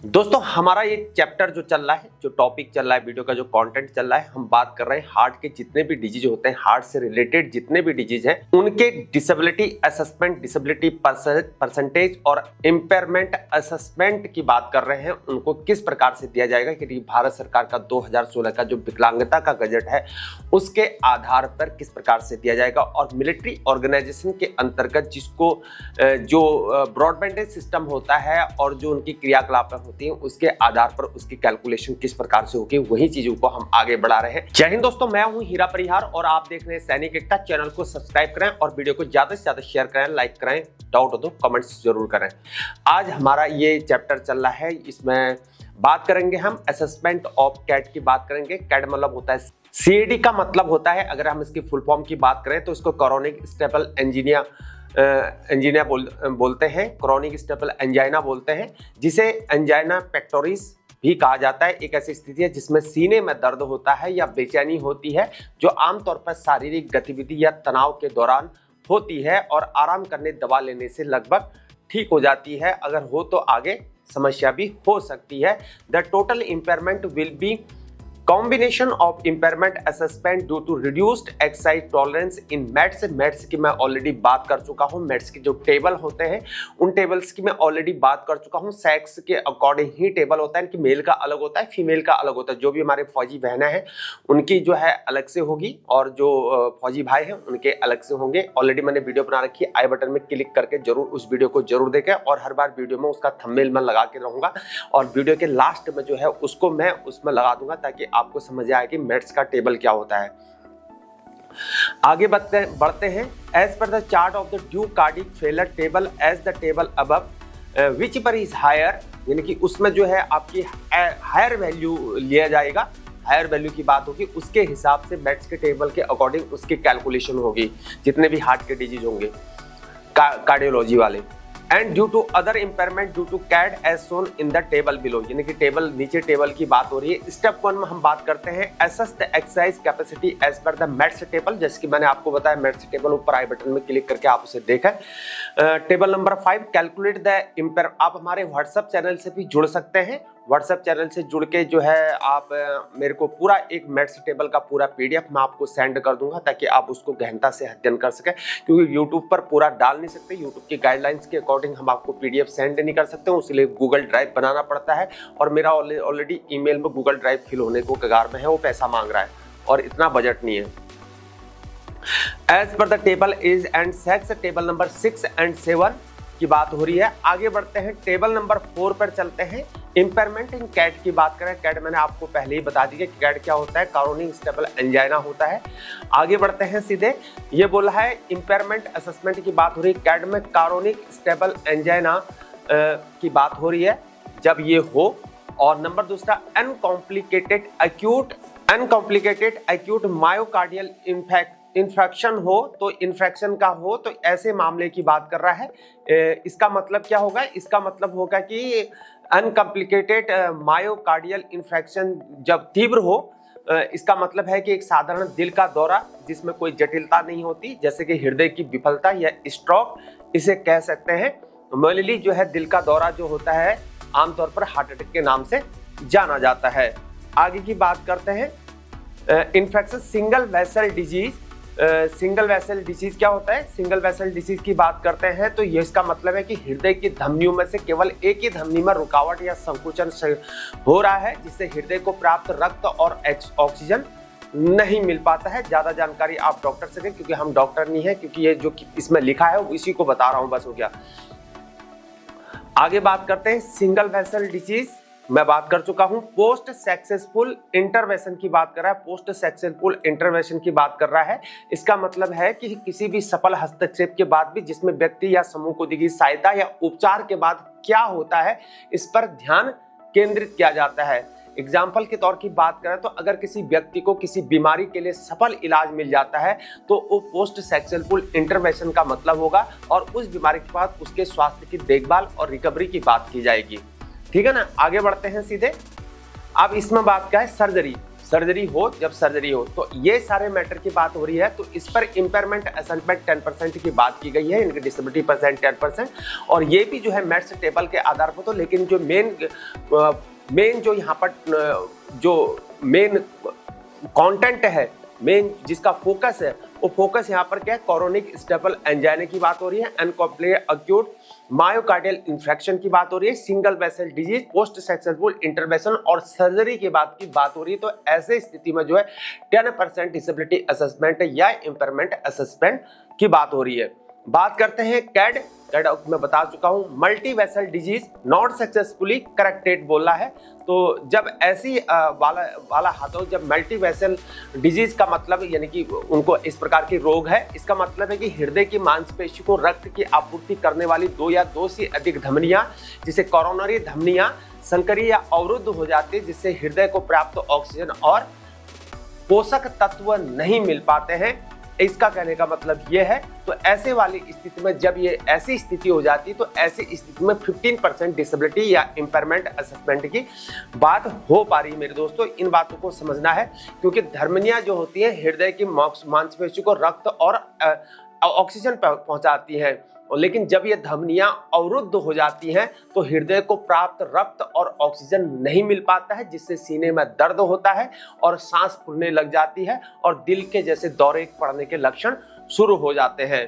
दोस्तों हमारा ये चैप्टर जो चल रहा है, जो टॉपिक चल रहा है, वीडियो का जो कंटेंट चल रहा है, हम बात कर रहे हैं हार्ट के जितने भी डिजीज होते हैं, हार्ट से रिलेटेड जितने भी डिजीज हैं, उनके डिसेबिलिटी असेसमेंट, डिसेबिलिटी परसेंटेज और इम्पेयरमेंट असेसमेंट की बात कर रहे हैं। उनको किस प्रकार से दिया जाएगा कि भारत सरकार का 2016 का जो विकलांगता का बजट है उसके आधार पर किस प्रकार से दिया जाएगा, और मिलिट्री ऑर्गेनाइजेशन के अंतर्गत जिसको जो ब्रॉडबैंडेज सिस्टम होता है और जो उनकी क्रियाकलाप होती है उसके आधार पर उसकी कैलकुलेशन किस प्रकार से होगी, वही चीजों को हम आगे बढ़ा रहे हैं। जय हिंद दोस्तों, मैं हूं हीरा परिहार और आप देख रहे हैं सैनिक एकता। चैनल को सब्सक्राइब करें और वीडियो को ज्यादा से ज्यादा शेयर करें, लाइक करें, डाउट हो तो कमेंट्स जरूर करें। आज हमारा ये चैप्टर चल रहा है, इसमें बात करेंगे हम असेसमेंट ऑफ कैट की बात करेंगे। कैट मतलब होता है CAD का मतलब होता है, अगर हम इसकी फुल फॉर्म की बात करें तो इसको क्रॉनिक स्टेबल एंजीना बोलते हैं, क्रॉनिक स्टेबल एंजाइना बोलते हैं, जिसे एंजाइना पेक्टोरिस भी कहा जाता है। एक ऐसी स्थिति है जिसमें सीने में दर्द होता है या बेचैनी होती है, जो आमतौर पर शारीरिक गतिविधि या तनाव के दौरान होती है और आराम करने दवा लेने से लगभग ठीक हो जाती है। अगर हो तो आगे समस्या भी हो सकती है। The total impairment will be combination of impairment assessment due to reduced exercise tolerance in METs की मैं ऑलरेडी बात कर चुका हूं। मैथ्स के जो टेबल होते हैं उन टेबल्स की मैं ऑलरेडी बात कर चुका हूं। सेक्स के अकॉर्डिंग ही टेबल होता है कि मेल का अलग होता है, फीमेल का अलग होता है। जो भी हमारे फौजी बहनें हैं उनकी जो है अलग से होगी और जो फौजी भाई हैं उनके अलग से होंगे। ऑलरेडी मैंने वीडियो बना रखी है, आई बटन में क्लिक करके जरूर उस वीडियो को जरूर देखें, और हर बार वीडियो में उसका थंबनेल मैं लगा के रहूंगा और वीडियो के लास्ट में जो है उसको मैं उसमें लगा दूंगा ताकि आपको समझ आए कि मैथ्स का टेबल क्या होता है। आगे बढ़ते हैं। As per the chart of the due cardiac failure table as the table above which per is higher, यानी कि उसमें जो है आपकी हायर वैल्यू लिया जाएगा, हायर वैल्यू की बात होगी, उसके हिसाब से मैथ्स के टेबल के अकॉर्डिंग उसकी कैलकुलेशन होगी जितने भी हार्ट के डिजीज होंगे कार्डियोलॉजी वाले। And due to other impairment due to CAD as shown in the table below, यानी कि टेबल नीचे टेबल की बात हो रही है। स्टेप 1 में हम बात करते हैं assess the exercise capacity as per the METs table. जैसे कि मैंने आपको बताया मैथ्स टेबल, ऊपर आई बटन में क्लिक करके आप उसे देखें। Table number 5 calculate the impair. आप हमारे व्हाट्सएप चैनल से भी जुड़ सकते हैं। व्हाट्सएप चैनल से जुड़ के जो है आप मेरे को पूरा एक मैथ्स टेबल का पूरा PDF मैं आपको सेंड कर दूंगा ताकि आप उसको गहनता से अध्ययन कर सकें, क्योंकि यूट्यूब पर पूरा डाल नहीं सकते, यूट्यूब की गाइडलाइंस के अकॉर्डिंग हम आपको PDF सेंड नहीं कर सकते, इसलिए गूगल ड्राइव बनाना पड़ता है। और मेरा ऑलरेडी ईमेल में गूगल ड्राइव फिल होने को कगार में है, वो पैसा मांग रहा है और इतना बजट नहीं है। As per the table is and sex, table number 6 और 7 की बात हो रही है। आगे बढ़ते हैं, टेबल नंबर 4 पर चलते हैं। इम्पेयरमेंट इन कैट की बात करें, कैट मैंने आपको पहले ही बता दी कि कैट क्या होता है, क्रॉनिक स्टेबल एंजाइना होता है। आगे बढ़ते हैं सीधे, ये बोला है इम्पेयरमेंट असेसमेंट की बात हो रही है। कैट में क्रॉनिक स्टेबल एंजाइना की बात हो रही है जब ये हो। और नंबर दूसरा अनकॉम्प्लिकेटेड एक्यूट मायोकार्डियल इन्फेक्शन हो, तो इन्फेक्शन का हो, तो ऐसे मामले की बात कर रहा है। इसका मतलब क्या होगा, इसका मतलब होगा कि अनकॉम्प्लिकेटेड मायोकार्डियल इन्फेक्शन जब तीव्र हो, इसका मतलब है कि एक साधारण दिल का दौरा जिसमें कोई जटिलता नहीं होती, जैसे कि हृदय की विफलता या स्ट्रोक, इसे कह सकते हैं। मेनली जो है दिल का दौरा जो होता है आमतौर पर हार्ट अटैक के नाम से जाना जाता है। आगे की बात करते हैं infection single vessel disease. Single vessel disease क्या होता है, सिंगल वेसल डिसीज की बात करते हैं तो ये इसका मतलब है कि हृदय की धमनियों में से केवल एक ही धमनी में रुकावट या संकुचन हो रहा है, जिससे हृदय को प्राप्त रक्त और ऑक्सीजन नहीं मिल पाता है। ज्यादा जानकारी आप डॉक्टर से दें, क्योंकि हम डॉक्टर नहीं है, क्योंकि ये जो इसमें लिखा है इसी को बता रहा हूं, बस हो गया। आगे बात करते हैं सिंगल वेसल डिसीज, मैं बात कर चुका हूं। पोस्ट सक्सेसफुल इंटरवेंशन की बात कर रहा है, पोस्ट सक्सेसफुल इंटरवेंशन की बात कर रहा है। इसका मतलब है कि किसी भी सफल हस्तक्षेप के बाद भी जिसमें व्यक्ति या समूह को दी गई सहायता या उपचार के बाद क्या होता है इस पर ध्यान केंद्रित किया जाता है। एग्जाम्पल के तौर की बात करें तो अगर किसी व्यक्ति को किसी बीमारी के लिए सफल इलाज मिल जाता है तो वो पोस्ट सक्सेसफुल इंटरवेंशन का मतलब होगा, और उस बीमारी के बाद उसके स्वास्थ्य की देखभाल और रिकवरी की बात की जाएगी। ठीक है ना। आगे बढ़ते हैं सीधे। अब इसमें बात क्या है, सर्जरी। सर्जरी हो, जब सर्जरी हो, तो ये सारे मैटर की बात हो रही है। तो इस पर इम्पेयरमेंट असेसमेंट 10% की बात की गई है, इनकी डिसेबिलिटी परसेंट 10%, और ये भी जो है मेरिट्स टेबल के आधार पर। तो लेकिन जो मेन जो यहाँ पर जो मेन कंटेंट है, मेन जिसका फोकस है, वो फोकस यहाँ पर क्या है, कोरोनिक स्टेबल एंजाइना की बात हो रही है, अनकॉम्प्लिकेटेड अक्यूट मायोकार्डियल इंफ्रैक्शन की बात हो रही है, single vessel disease, post successful intervention और सर्जरी की बात हो रही है। तो ऐसे स्थिति में जो है 10% डिसेबिलिटी असेसमेंट या इंपेयरमेंट असेसमेंट की बात हो रही है। बात करते हैं कैड मैं बता चुका हूं, multi vessel disease not successfully corrected बोला है। तो जब ऐसी वाला हाथों, जब मल्टी वेसल डिजीज का मतलब यानी कि उनको इस प्रकार की रोग है, इसका मतलब है कि हृदय की मांसपेशी को रक्त की आपूर्ति करने वाली 2 या 2 से अधिक धमनियां, जिसे कोरोनरी धमनियां संकरी या अवरुद्ध हो जाती है, जिससे हृदय को पर्याप्त ऑक्सीजन और पोषक तत्व नहीं मिल पाते हैं। इसका कहने का मतलब यह है। तो ऐसे वाली स्थिति में जब ये ऐसी स्थिति हो जाती है, तो ऐसी स्थिति में 15% डिसेबिलिटी या इंपेयरमेंट असेसमेंट की बात हो पा रही है मेरे दोस्तों। इन बातों को समझना है, क्योंकि धमनियां जो होती है हृदय की मांसपेशी को रक्त और ऑक्सीजन पहुंचाती है, लेकिन जब ये धमनियां अवरुद्ध हो जाती हैं तो हृदय को प्राप्त रक्त और ऑक्सीजन नहीं मिल पाता है, जिससे सीने में दर्द होता है और सांस फूलने लग जाती है और दिल के जैसे दौरे पड़ने के लक्षण शुरू हो जाते हैं।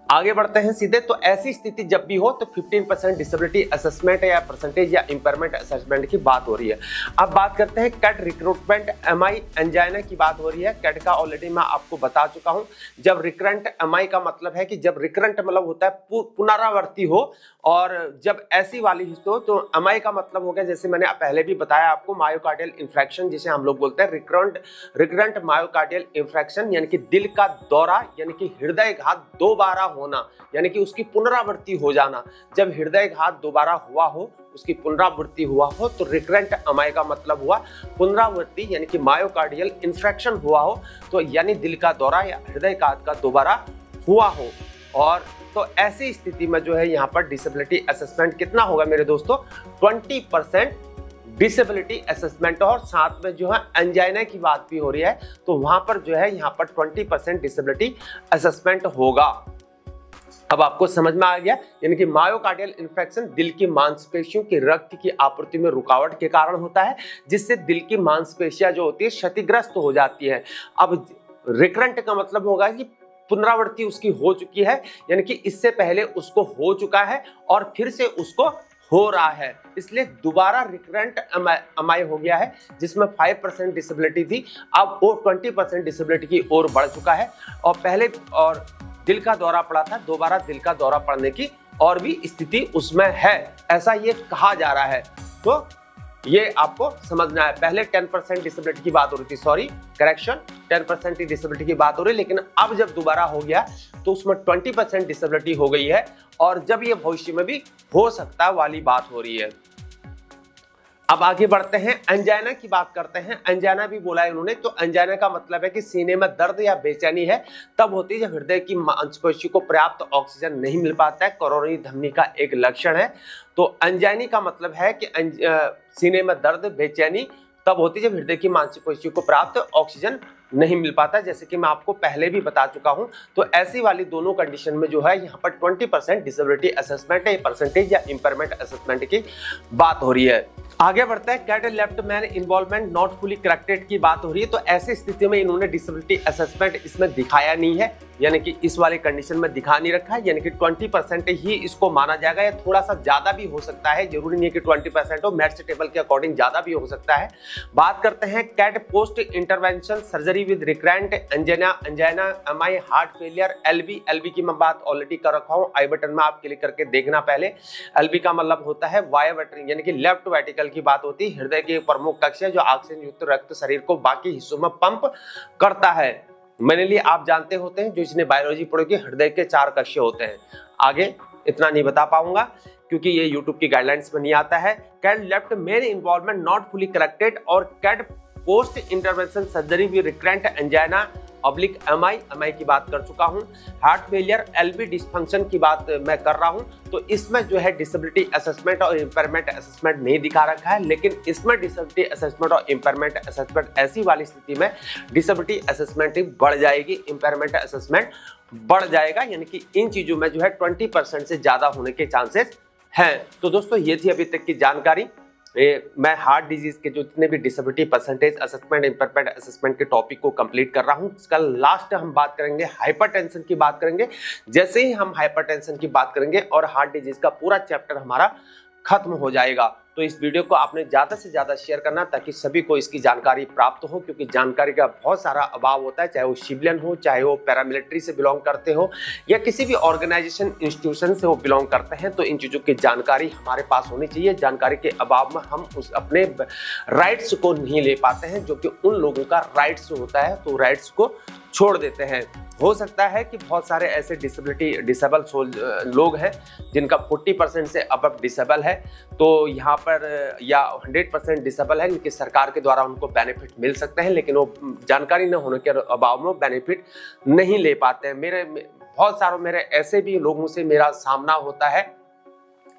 आगे बढ़ते हैं सीधे। तो ऐसी स्थिति जब भी हो तो 15% डिसेबिलिटी असेसमेंट या परसेंटेज या इंपेयरमेंट असेसमेंट की बात हो रही है। अब बात करते हैं कैट रिक्रूटमेंट एमआई एंजाइना की बात हो रही है। कैट का ऑलरेडी मैं आपको बता चुका हूं। जब रिकरेंट एमआई का मतलब है कि जब रिकरेंट मतलब होता है पुनरावर्ती हो, और जब ऐसी वाली हो तो एमआई का मतलब हो गया, जैसे मैंने पहले भी बताया आपको, मायोकार्डियल इंफ्रैक्शन, जिसे हम लोग बोलते हैं रिकरेंट मायोकार्डियल इंफ्रैक्शन, यानी कि दिल का दौरा, यानी कि हृदय घात दोबारा होना, यानी कि उसकी पुनरावृत्ति हो जाना। जब हृदय घात दोबारा हुआ हो, उसकी पुनरावृत्ति हुआ हो, तो रिकरेंट एमआई का मतलब हुआ पुनरावृत्ति, यानी कि मायोकार्डियल इंफ्रैक्शन हुआ हो, तो यानी दिल का दौरा या हृदय घात का दोबारा हुआ हो। और तो ऐसी स्थिति में जो है यहाँ पर डिसेबिलिटी असेसमेंट कितना होगा मेरे दोस्तों, 20% डिसेबिलिटी असेसमेंट, और साथ में जो है एंजाइना की बात भी हो रही है, तो वहां पर जो है यहाँ पर 20% डिसेबिलिटी असेसमेंट होगा। अब आपको समझ में आ गया, यानी कि मायोकार्डियल इंफ्रैक्शन दिल की मांसपेशियों की रक्त की आपूर्ति में रुकावट के कारण होता है, जिससे दिल की मांसपेशियां जो होती है क्षतिग्रस्त हो जाती है। अब रिकरेंट का मतलब होगा कि पुनरावृत्ति उसकी हो चुकी है, यानी कि इससे पहले उसको हो चुका है और फिर से उसको हो रहा है, इसलिए दोबारा रिकरेंट एमआई हो गया है, जिसमें 5% डिसेबिलिटी थी, अब वो 20% डिसेबिलिटी की ओर बढ़ चुका है। और पहले और दिल का दौरा पड़ा था, दोबारा दिल का दौरा पड़ने की और भी स्थिति उसमें है, ऐसा ये कहा जा रहा है। तो ये आपको समझना है। पहले 10% डिसेबिलिटी की बात हो रही थी, सॉरी करेक्शन, 10% डिसेबिलिटी की बात हो रही है, लेकिन अब जब दोबारा हो गया तो उसमें 20% डिसेबिलिटी हो गई है, और जब ये भविष्य में भी हो सकता वाली बात हो रही है। अब आगे बढ़ते हैं, एंजाइना की बात करते हैं। एंजाइना भी बोला है उन्होंने। तो एंजाइना का मतलब है कि सीने में दर्द या बेचैनी है, तब होती है जब हृदय की मांसपेशी को पर्याप्त ऑक्सीजन नहीं मिल पाता है, कोरोनरी धमनी का एक लक्षण है। तो एंजाइना का मतलब है कि सीने में दर्द बेचैनी तब होती है जब हृदय की मांसपेशी को पर्याप्त ऑक्सीजन नहीं मिल पाता, जैसे कि मैं आपको पहले भी बता चुका हूं। तो ऐसी वाली दोनों कंडीशन में जो है यहाँ पर 20% डिसेबिलिटी असेसमेंट है, परसेंटेज या इंपेयरमेंट असेसमेंट की बात हो रही है। आगे बढ़ता है, CAD left main involvement not fully corrected की बात हो रही है। तो ऐसी स्थिति में इन्होंने डिसेबिलिटी असेसमेंट इसमें दिखाया नहीं है, यानी कि इस वाले कंडीशन में दिखा नहीं रखा है, यानी कि 20% ही इसको माना जाएगा, या थोड़ा सा ज्यादा भी हो सकता है, जरूरी नहीं है कि 20% हो, मेरिट्स टेबल के अकॉर्डिंग ज्यादा भी हो सकता है। बात करते हैं CAD post intervention surgery with recurrent angina MI heart failure LV की मैं बात ऑलरेडी कर रखा हूं, आई बटन में आप क्लिक करके देखना। पहले एलबी का मतलब होता है वायु, यानी कि लेफ्ट वेंट्रिकल की बात होती है, हृदय के प्रमुख कक्ष है जो ऑक्सीजन युक्त रक्त शरीर को बाकी हिस्सों में पंप करता है। मैंने लिए आप जानते होते हैं, जो इसने बायोलॉजी पढ़ी कि हृदय के 4 कक्ष होते हैं। आगे इतना नहीं बता पाऊंगा क्योंकि ये यूट्यूब की गाइडलाइंस में नहीं आता है। CAD left main involvement not fully corrected और CAD post intervention surgery with recurrent angina MI की बात कर चुका हूं, हार्ट फेलियर एलवी डिस्फंक्शन की बात मैं कर रहा हूं। तो इसमें जो है डिसेबिलिटी असेसमेंट और इंपेयरमेंट असेसमेंट नहीं दिखा रखा है, लेकिन इसमें डिसेबिलिटी असेसमेंट और इंपेयरमेंट असेसमेंट ऐसी वाली स्थिति में डिसेबिलिटी असेसमेंट बढ़ जाएगी, इंपेयरमेंट असेसमेंट बढ़ जाएगा, यानी कि इन चीजों में जो है 20% से ज्यादा होने के चांसेस हैं। तो दोस्तों ये थी अभी तक की जानकारी। मैं हार्ट डिजीज के जो जितने भी disability percentage assessment impairment assessment के टॉपिक को कंप्लीट कर रहा हूं। कल लास्ट हम बात करेंगे हाइपरटेंशन की बात करेंगे। जैसे ही हम हाइपरटेंशन की बात करेंगे और हार्ट डिजीज का पूरा चैप्टर हमारा खत्म हो जाएगा। तो इस वीडियो को आपने ज्यादा से ज्यादा शेयर करना ताकि सभी को इसकी जानकारी प्राप्त हो, क्योंकि जानकारी का बहुत सारा अभाव होता है, चाहे वो सिविलियन हो, चाहे वो पैरामिलिट्री से बिलोंग करते हो या किसी भी ऑर्गेनाइजेशन इंस्टीट्यूशन से वो बिलोंग करते हैं। तो इन चीजों की जानकारी हमारे पास होनी चाहिए। जानकारी के अभाव में हम उस अपने राइट्स को नहीं ले पाते हैं, जो कि उन लोगों का राइट्स होता है, तो राइट्स को छोड़ देते हैं। हो सकता है कि बहुत सारे ऐसे डिसेबल लोग हैं जिनका 40% से अबव डिसेबल है, तो यहाँ पर या 100% डिसेबल है, इनकी सरकार के द्वारा उनको बेनिफिट मिल सकते हैं, लेकिन वो जानकारी न होने के अभाव में बेनिफिट नहीं ले पाते हैं। बहुत सारों मेरे ऐसे भी लोगों से मेरा सामना होता है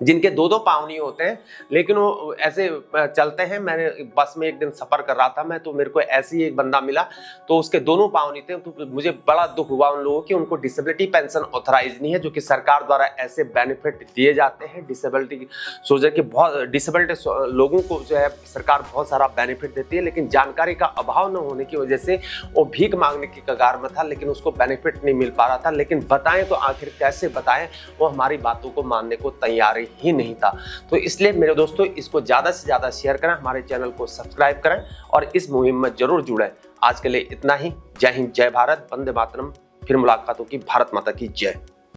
जिनके दो पाँव नहीं होते हैं, लेकिन वो ऐसे चलते हैं। मैंने बस में एक दिन सफर कर रहा था मैं, तो मेरे को ऐसे ही एक बंदा मिला, तो उसके दोनों पाँव नहीं थे। तो मुझे बड़ा दुख हुआ उन लोगों की, उनको डिसेबिलिटी पेंशन ऑथराइज नहीं है, जो कि सरकार द्वारा ऐसे बेनिफिट दिए जाते हैं। डिसेबिलिटी सोचे कि बहुत डिसेबिलिटी लोगों को जो है सरकार बहुत सारा बेनिफिट देती है, लेकिन जानकारी का अभाव न होने की वजह से वो भीख मांगने की कगार में था, लेकिन उसको बेनिफिट नहीं मिल पा रहा था। लेकिन बताएं तो आखिर कैसे बताएं, वो हमारी बातों को मानने को तैयार ही नहीं था। तो इसलिए मेरे दोस्तों इसको ज्यादा से ज्यादा शेयर करें, हमारे चैनल को सब्सक्राइब करें और इस मुहिम में जरूर जुड़ें। आज के लिए इतना ही। जय हिंद, जय भारत, वंदे मातरम। फिर मुलाकात होगी। भारत माता की जय।